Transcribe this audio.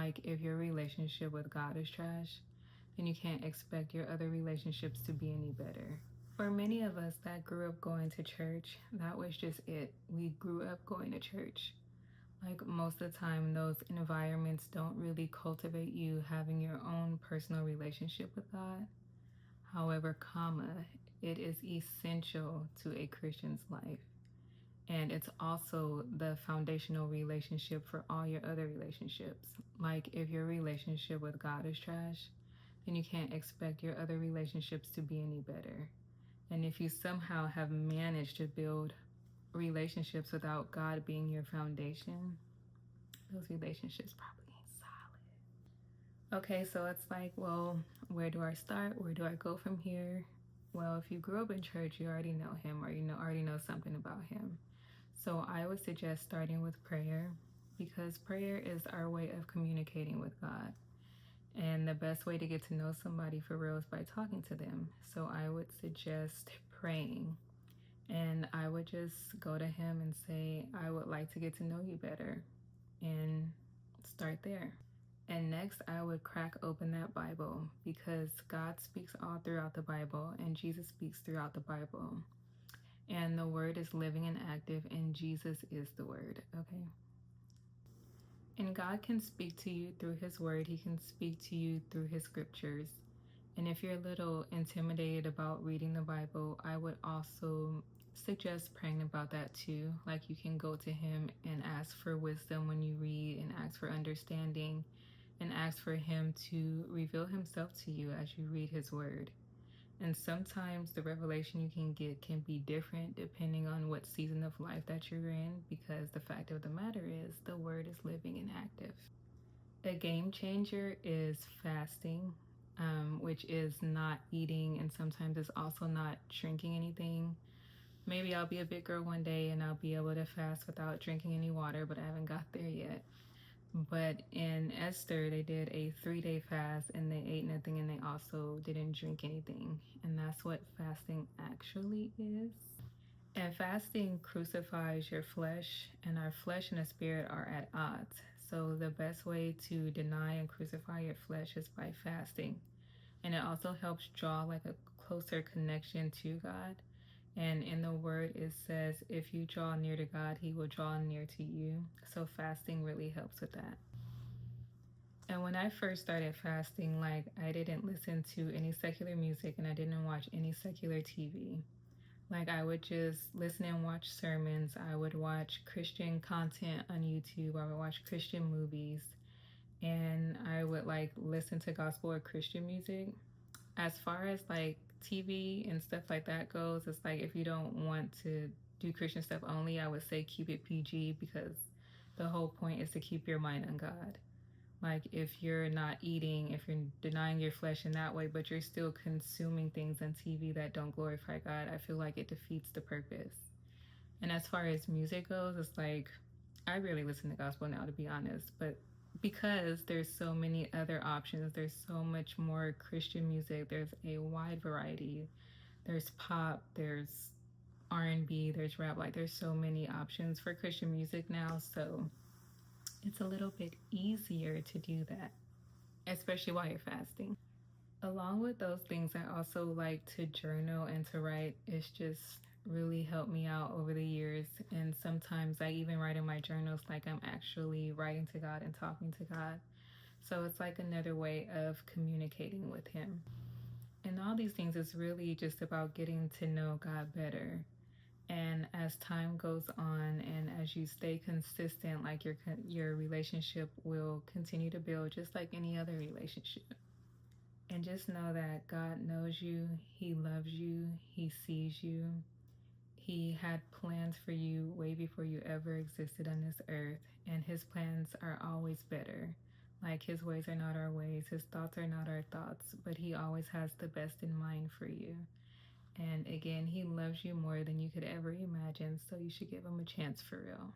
Like, if your relationship with God is trash, then you can't expect your other relationships to be any better. For many of us that grew up going to church, that was just it. We grew up going to church. Like, most of the time, those environments don't really cultivate you having your own personal relationship with God. However, it is essential to a Christian's life. And it's also the foundational relationship for all your other relationships. Like, if your relationship with God is trash, then you can't expect your other relationships to be any better. And if you somehow have managed to build relationships without God being your foundation, those relationships probably ain't solid. Okay, so it's like, well, where do I start? Where do I go from here? Well, if you grew up in church, you already know him, or already know something about him. So I would suggest starting with prayer, because prayer is our way of communicating with God. And the best way to get to know somebody for real is by talking to them. So I would suggest praying. And I would just go to him and say, I would like to get to know you better. And start there. And next, I would crack open that Bible, because God speaks all throughout the Bible and Jesus speaks throughout the Bible. And the word is living and active, and Jesus is the word, okay? And God can speak to you through his word. He can speak to you through his scriptures. And if you're a little intimidated about reading the Bible, I would also suggest praying about that too. Like, you can go to him and ask for wisdom when you read, and ask for understanding, and ask for him to reveal himself to you as you read his word. And sometimes the revelation you can get can be different depending on what season of life that you're in, because the fact of the matter is the word is living and active. A game changer is fasting, which is not eating, and sometimes it's also not drinking anything. Maybe I'll be a big girl one day and I'll be able to fast without drinking any water, but I haven't got there yet. But in Esther, they did a 3-day fast and they ate nothing, and they also didn't drink anything. And that's what fasting actually is. And fasting crucifies your flesh, and our flesh and the spirit are at odds. So the best way to deny and crucify your flesh is by fasting. And it also helps draw like a closer connection to God. And in the word, it says, if you draw near to God, he will draw near to you. So fasting really helps with that. And when I first started fasting, like, I didn't listen to any secular music and I didn't watch any secular TV. Like, I would just listen and watch sermons. I would watch Christian content on YouTube. I would watch Christian movies. And I would like listen to gospel or Christian music. As far as like TV and stuff like that goes, it's like, if you don't want to do Christian stuff only, I would say keep it PG, because the whole point is to keep your mind on God. Like, if you're not eating, if you're denying your flesh in that way, but you're still consuming things on TV that don't glorify God, I feel like it defeats the purpose. And as far as music goes, it's like, I rarely listen to gospel now, to be honest, but because there's so many other options, there's so much more Christian music, there's a wide variety. There's pop, there's R&B, there's rap, like there's so many options for Christian music now, so it's a little bit easier to do that, especially while you're fasting. Along with those things, I also like to journal and to write. It's just really helped me out over the years. And sometimes I even write in my journals like I'm actually writing to God and talking to God. So it's like another way of communicating with him. And all these things is really just about getting to know God better. And as time goes on and as you stay consistent, like your relationship will continue to build, just like any other relationship. And just know that God knows you, he loves you, he sees you. He had plans for you way before you ever existed on this earth, and his plans are always better. Like, his ways are not our ways, his thoughts are not our thoughts, but he always has the best in mind for you. And again, he loves you more than you could ever imagine, so you should give him a chance for real.